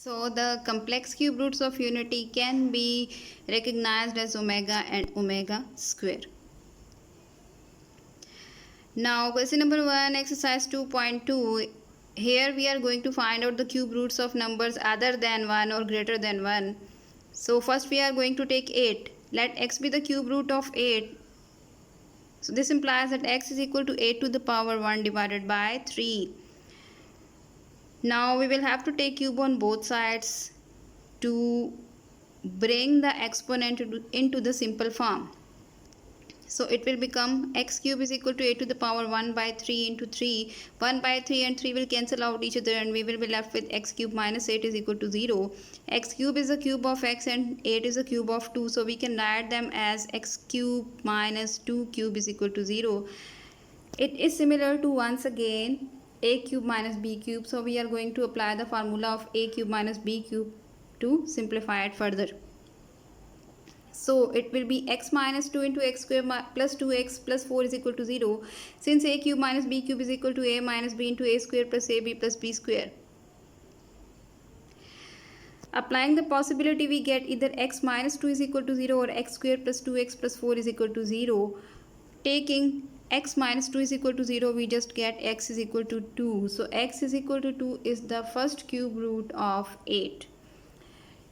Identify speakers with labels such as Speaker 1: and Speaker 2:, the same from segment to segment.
Speaker 1: So the complex cube roots of unity can be recognized as omega and omega square. Now question number 1, exercise 2.2. Here we are going to find out the cube roots of numbers other than 1 or greater than 1. So first we are going to take 8. Let x be the cube root of 8. So this implies that x is equal to 8 to the power 1 divided by 3. Now we will have to take cube on both sides to bring the exponent into the simple form. So it will become x cube is equal to 8 to the power 1 by 3 into 3. 1 by 3 and 3 will cancel out each other and we will be left with x cube minus 8 is equal to 0. X cube is the cube of x and 8 is the cube of 2. So we can write them as x cube minus 2 cube is equal to 0. It is similar to once again a cube minus b cube. So we are going to apply the formula of a cube minus b cube to simplify it further. So it will be x minus 2 into x square plus 2x plus 4 is equal to 0. Since a cube minus b cube is equal to a minus b into a square plus ab plus b square. Applying the possibility, we get either x minus 2 is equal to 0 or x square plus 2x plus 4 is equal to 0. Taking x minus 2 is equal to 0, we just get x is equal to 2. So x is equal to 2 is the first cube root of 8.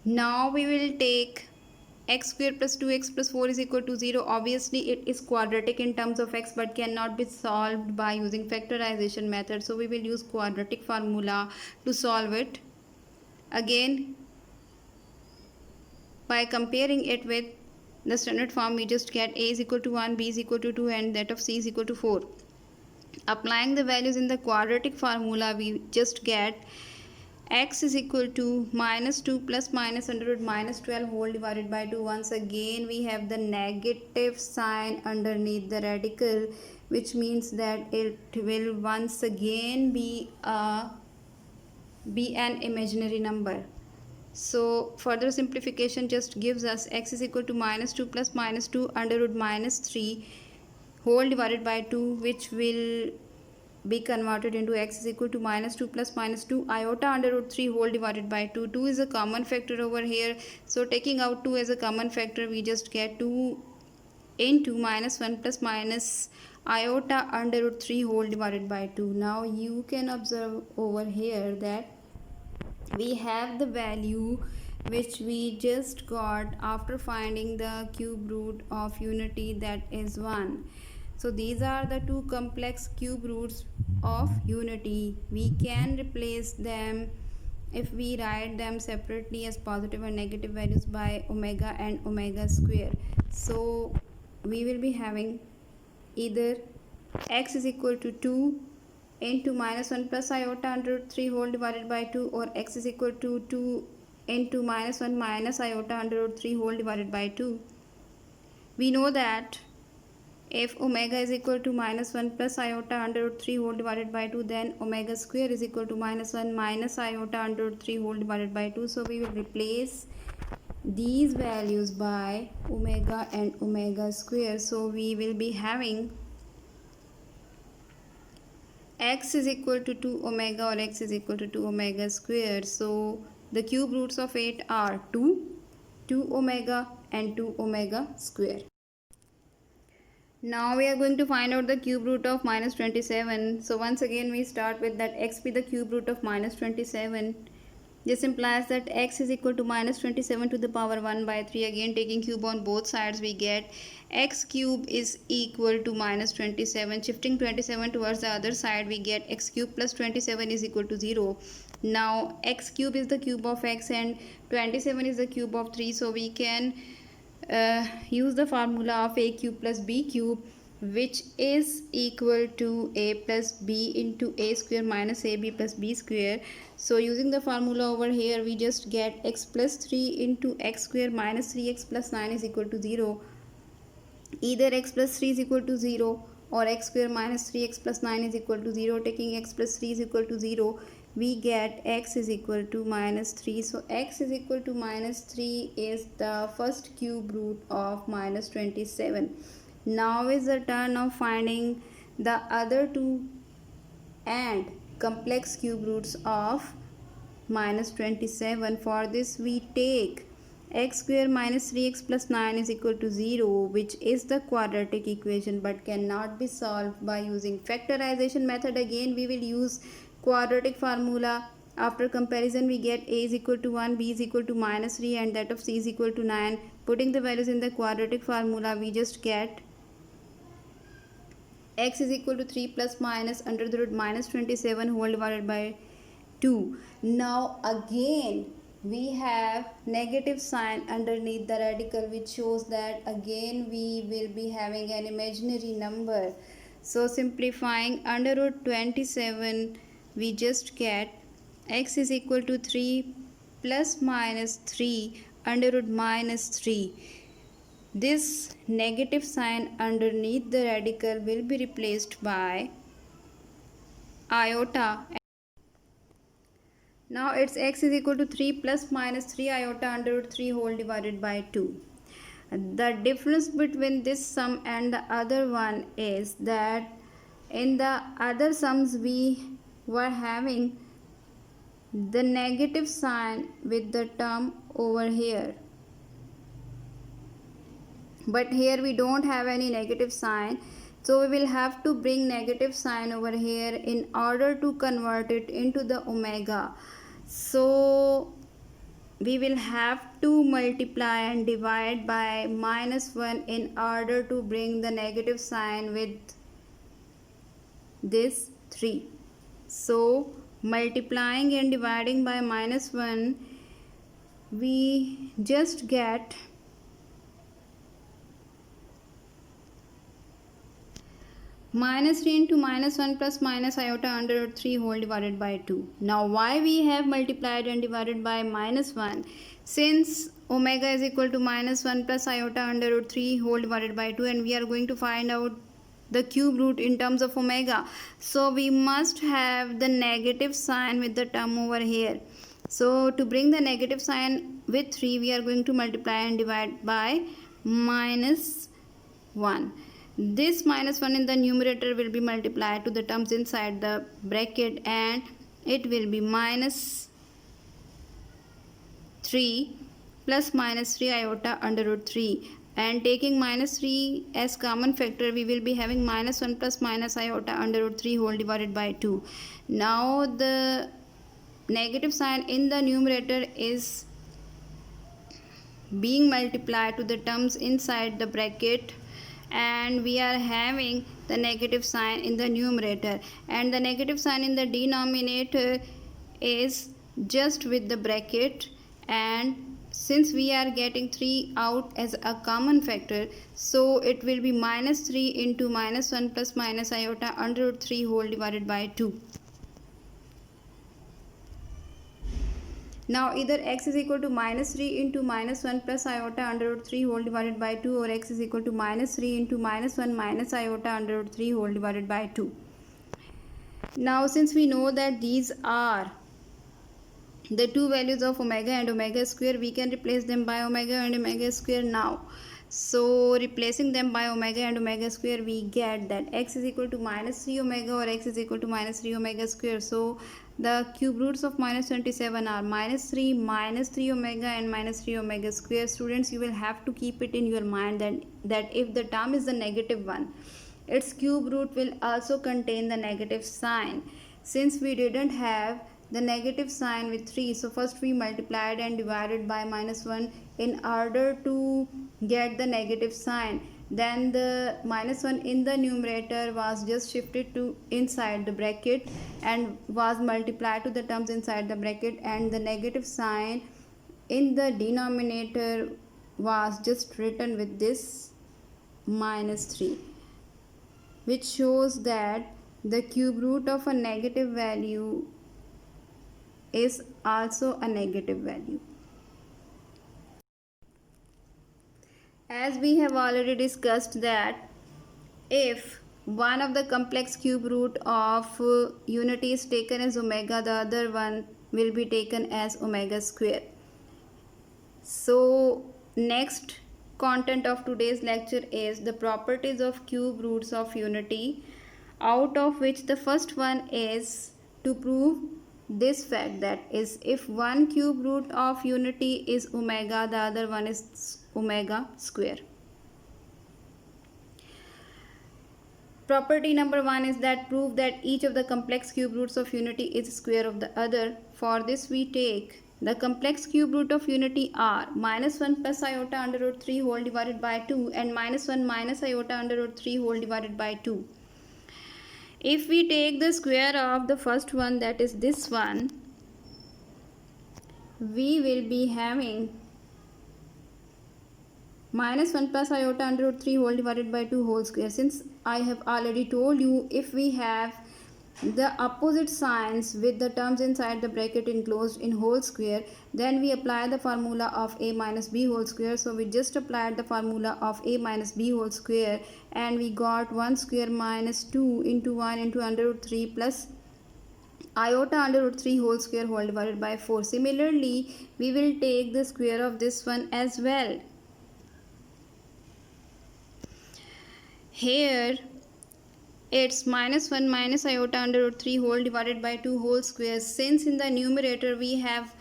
Speaker 1: Now we will take x square plus 2x plus 4 is equal to 0. Obviously it is quadratic in terms of x but cannot be solved by using factorization method. So we will use quadratic formula to solve it. Again, by comparing it with the standard form, we just get a is equal to 1, b is equal to 2 and that of c is equal to 4. Applying the values in the quadratic formula, we just get x is equal to minus 2 plus minus under root minus 12 whole divided by 2. Once again we have the negative sign underneath the radical, which means that it will once again be an imaginary number. So further simplification just gives us x is equal to minus 2 plus minus 2 under root minus 3 whole divided by 2, which will be converted into x is equal to minus 2 plus minus 2 iota under root 3 whole divided by 2. 2 is a common factor over here. So taking out 2 as a common factor, we just get 2 into minus 1 plus minus iota under root 3 whole divided by 2. Now you can observe over here that we have the value which we just got after finding the cube root of unity, that is 1. So these are the two complex cube roots of unity. We can replace them if we write them separately as positive and negative values by omega and omega square. So we will be having either x is equal to 2 into minus 1 plus iota under root 3 whole divided by 2, or x is equal to 2 into minus 1 minus iota under root 3 whole divided by 2. We know that if omega is equal to minus 1 plus iota under root 3 whole divided by 2, then omega square is equal to minus 1 minus iota under root 3 whole divided by 2. So we will replace these values by omega and omega square. So we will be having x is equal to 2 omega or x is equal to 2 omega square. So the cube roots of 8 are 2 omega and 2 omega square. Now we are going to find out the cube root of minus 27. So once again we start with that x be the cube root of minus 27. This implies that x is equal to minus 27 to the power 1 by 3. Again taking cube on both sides, we get x cube is equal to minus 27. Shifting 27 towards the other side, we get x cube plus 27 is equal to 0. Now x cube is the cube of x and 27 is the cube of 3. So we can use the formula of a cube plus b cube, which is equal to a plus b into a square minus ab plus b square. So using the formula over here, we just get x plus 3 into x square minus 3x plus 9 is equal to 0. Either x plus 3 is equal to 0 or x square minus 3x plus 9 is equal to 0. Taking x plus 3 is equal to 0, we get x is equal to minus 3. So x is equal to minus 3 is the first cube root of minus 27. Now is the turn of finding the other two and complex cube roots of minus 27. For this we take x square minus 3x plus 9 is equal to 0, which is the quadratic equation but cannot be solved by using factorization method. Again we will use quadratic formula. After comparison we get a is equal to 1, b is equal to minus 3 and that of c is equal to 9. Putting the values in the quadratic formula we just get x is equal to 3 plus minus under the root minus 27 whole divided by 2. Now again we have negative sign underneath the radical, which shows that again we will be having an imaginary number. So simplifying under root 27 we just get x is equal to 3 plus minus 3 under root minus 3. This negative sign underneath the radical will be replaced by iota. Now it's x is equal to 3 plus minus 3 iota under root 3 whole divided by 2. The difference between this sum and the other one is that in the other sums we were having the negative sign with the term over here. But here we don't have any negative sign, so we will have to bring negative sign over here in order to convert it into the omega. So we will have to multiply and divide by minus 1 in order to bring the negative sign with this 3. So multiplying and dividing by minus 1 we just get minus 3 into minus 1 plus minus iota under root 3 whole divided by 2. Now why we have multiplied and divided by minus 1? Since omega is equal to minus 1 plus iota under root 3 whole divided by 2 and we are going to find out the cube root in terms of omega. So we must have the negative sign with the term over here. So to bring the negative sign with 3 we are going to multiply and divide by minus 1. This minus 1 in the numerator will be multiplied to the terms inside the bracket and it will be minus 3 plus minus 3 iota under root 3, and taking minus 3 as common factor we will be having minus 1 plus minus iota under root 3 whole divided by 2. Now the negative sign in the numerator is being multiplied to the terms inside the bracket and we are having the negative sign in the numerator, and the negative sign in the denominator is just with the bracket, and since we are getting 3 out as a common factor so it will be minus 3 into minus 1 plus minus iota under root 3 whole divided by 2. Now either x is equal to minus 3 into minus 1 plus iota under root 3 whole divided by 2 or x is equal to minus 3 into minus 1 minus iota under root 3 whole divided by 2. Now since we know that these are the two values of omega and omega square, we can replace them by omega and omega square now. So replacing them by omega and omega square we get that x is equal to minus 3 omega or x is equal to minus 3 omega square. So the cube roots of minus 27 are minus 3 omega and minus 3 omega square. Students, you will have to keep it in your mind that if the term is the negative one, its cube root will also contain the negative sign. Since we didn't have the negative sign with 3, so first we multiplied and divided by minus 1 in order to get the negative sign. Then the minus 1 in the numerator was just shifted to inside the bracket and was multiplied to the terms inside the bracket, and the negative sign in the denominator was just written with this minus 3, which shows that the cube root of a negative value is also a negative value. As we have already discussed that if one of the complex cube root of unity is taken as omega, the other one will be taken as omega square. So next content of today's lecture is the properties of cube roots of unity, out of which the first one is to prove this fact, that is, if one cube root of unity is omega, the other one is omega square. Property number 1 is that prove that each of the complex cube roots of unity is square of the other. For this we take the complex cube root of unity are minus 1 plus iota under root 3 whole divided by 2 and minus 1 minus iota under root 3 whole divided by 2. If we take the square of the first one, that is this one, we will be having minus 1 plus iota under root 3 whole divided by 2 whole square. Since I have already told you, if we have the opposite signs with the terms inside the bracket enclosed in whole square, then we apply the formula of a minus b whole square. So we just applied the formula of a minus b whole square and we got 1 square minus 2 into 1 into under root 3 plus iota under root 3 whole square whole divided by 4. Similarly, we will take the square of this one as well. Here it's minus 1 minus iota under root 3 whole divided by 2 whole square. Since in the numerator we have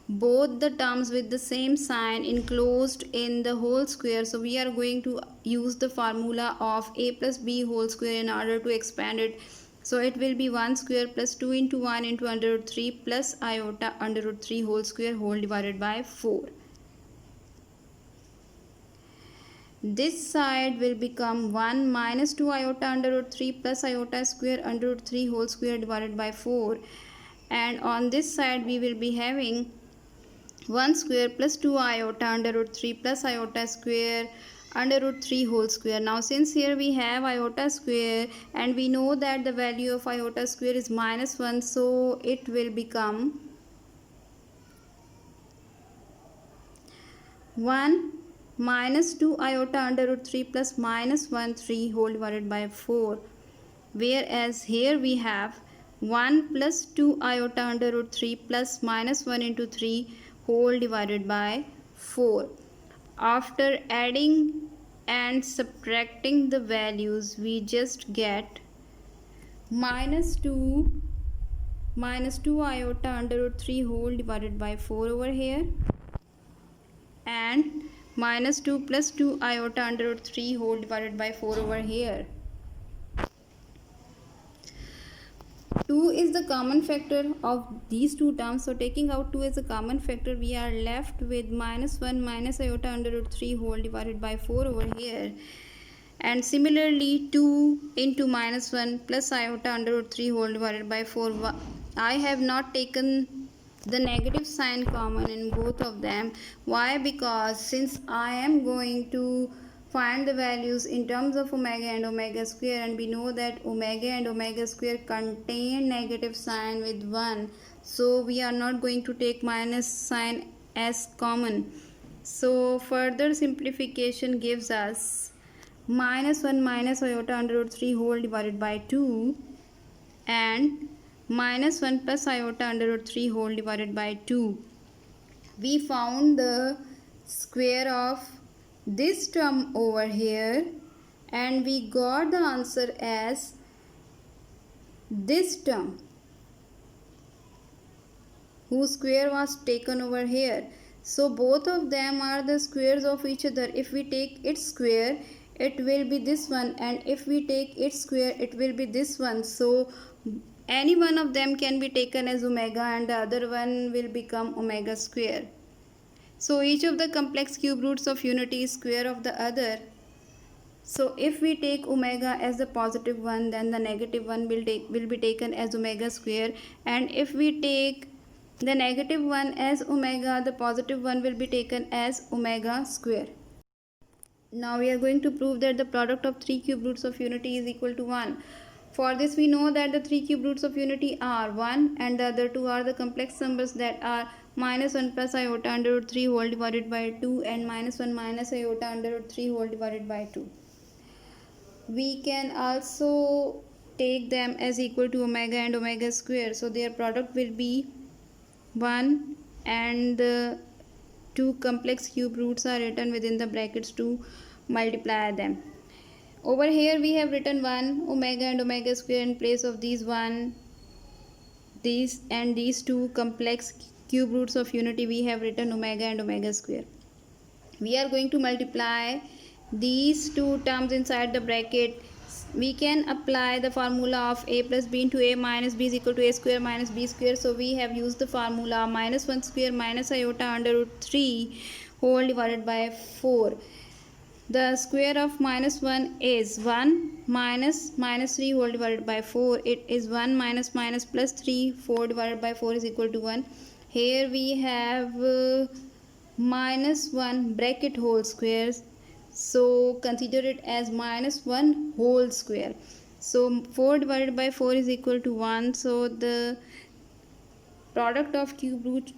Speaker 1: both the terms with the same sign enclosed in the whole square, so we are going to use the formula of a plus b whole square in order to expand it. So it will be 1 square plus 2 into 1 into under root 3 plus iota under root 3 whole square whole divided by 4. This side will become 1 minus 2 iota under root 3 plus iota square under root 3 whole square divided by 4. And on this side we will be having 1 square plus 2 iota under root 3 plus iota square under root 3 whole square. Now since here we have iota square and we know that the value of iota square is minus 1, so it will become 1 minus 2 iota under root 3 plus minus 1 3 whole divided by 4, whereas here we have 1 plus 2 iota under root 3 plus minus 1 into 3 whole divided by 4. After adding and subtracting the values, we just get minus 2 iota under root 3 whole divided by 4 over here, and minus 2 plus 2 iota under root 3 whole divided by 4 over here. 2 is the common factor of these two terms, so taking out 2 as a common factor, we are left with minus 1 minus iota under root 3 whole divided by 4 over here. And similarly 2 into minus 1 plus iota under root 3 whole divided by 4. I have not taken the negative sign common in both of them. Why? Because since I am going to find the values in terms of omega and omega square, and we know that omega and omega square contain negative sign with 1, so we are not going to take minus sign as common. So further simplification gives us minus 1 minus iota under root 3 whole divided by 2 and minus 1 plus iota under root 3 whole divided by 2. We found the square of this term over here and we got the answer as this term whose square was taken over here. So both of them are the squares of each other. If we take its square, it will be this one, and if we take its square, it will be this one. So any one of them can be taken as omega and the other one will become omega square. So each of the complex cube roots of unity is square of the other. So if we take omega as the positive one, then the negative one will be taken as omega square, and if we take the negative one as omega, the positive one will be taken as omega square. Now we are going to prove that the product of 3 cube roots of unity is equal to 1. For this we know that the 3 cube roots of unity are 1 and the other two are the complex numbers that are minus 1 plus iota under root 3 whole divided by 2 and minus 1 minus iota under root 3 whole divided by 2. We can also take them as equal to omega and omega square, so their product will be 1 and the two complex cube roots are written within the brackets to multiply them. Over here we have written 1 omega and omega square in place of these 1. these two complex cube roots of unity, we have written omega and omega square. We are going to multiply these two terms inside the bracket. We can apply the formula of a plus b into a minus b is equal to a square minus b square. So we have used the formula minus 1 square minus iota under root 3 whole divided by 4. The square of minus 1 is 1 minus 3 whole divided by 4. It is 1 minus plus 3. 4 divided by 4 is equal to 1. Here we have minus 1 bracket whole squares. So consider it as minus 1 whole square. So 4 divided by 4 is equal to 1. So the product of cube root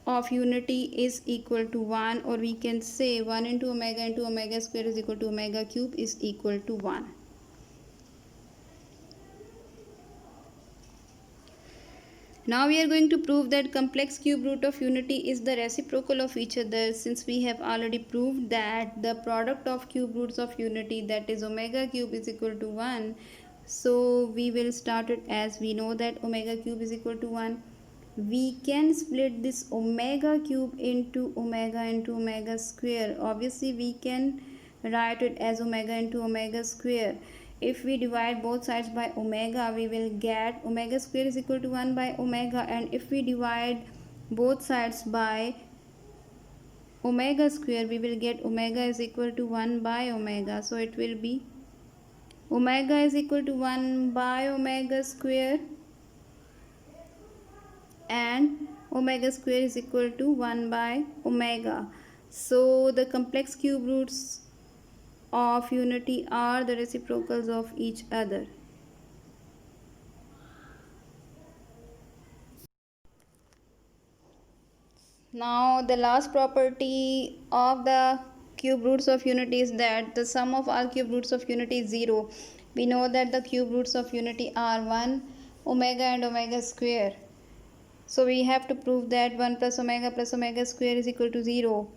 Speaker 1: of unity is equal to 1, or we can say 1 into omega square is equal to omega cube is equal to 1. Now we are going to prove that complex cube root of unity is the reciprocal of each other, since we have already proved that the product of cube roots of unity, that is omega cube, is equal to 1. So we will start it as we know that omega cube is equal to 1. We can split this omega cube into omega square. Obviously we can write it as omega into omega square. If we divide both sides by omega, we will get omega square is equal to 1 by omega, and if we divide both sides by omega square, we will get omega is equal to 1 by omega. So it will be omega is equal to 1 by omega square and omega square is equal to 1 by omega. So the complex cube roots of unity are the reciprocals of each other. Now the last property of the cube roots of unity is that the sum of all cube roots of unity is 0. We know that the cube roots of unity are 1, omega and omega square. So we have to prove that 1 plus omega square is equal to 0.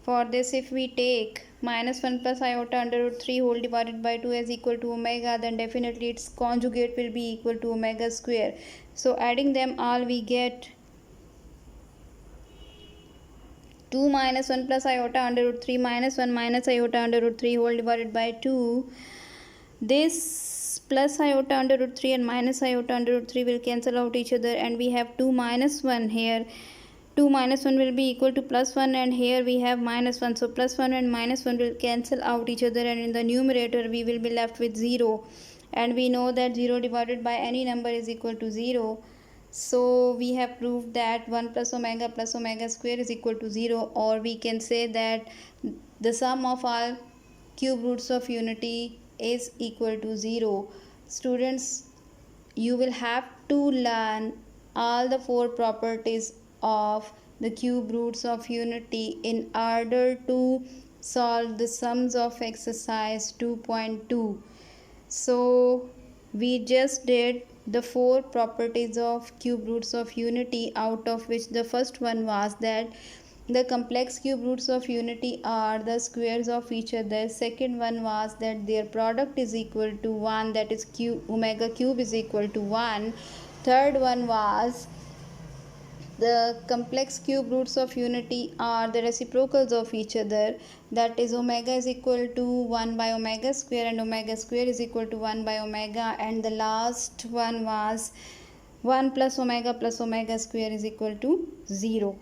Speaker 1: For this, if we take minus 1 plus iota under root 3 whole divided by 2 as equal to omega, then definitely its conjugate will be equal to omega square. So adding them all, we get 2 minus 1 plus iota under root 3 minus 1 minus iota under root 3 whole divided by 2. This plus iota under root 3 and minus iota under root 3 will cancel out each other, and we have 2 minus 1 here. 2 minus 1 will be equal to plus 1, and here we have minus 1. So plus 1 and minus 1 will cancel out each other, and in the numerator we will be left with 0. And we know that 0 divided by any number is equal to 0. So we have proved that 1 plus omega square is equal to 0, or we can say that the sum of all cube roots of unity is equal to 0. Students, you will have to learn all the 4 properties of the cube roots of unity in order to solve the sums of exercise 2.2. So we just did the 4 properties of cube roots of unity, out of which the first one was that the complex cube roots of unity are the squares of each other. Second one was that their product is equal to 1, that is omega cube is equal to 1. Third one was the complex cube roots of unity are the reciprocals of each other, that is omega is equal to 1 by omega square and omega square is equal to 1 by omega. And the last one was 1 plus omega square is equal to 0.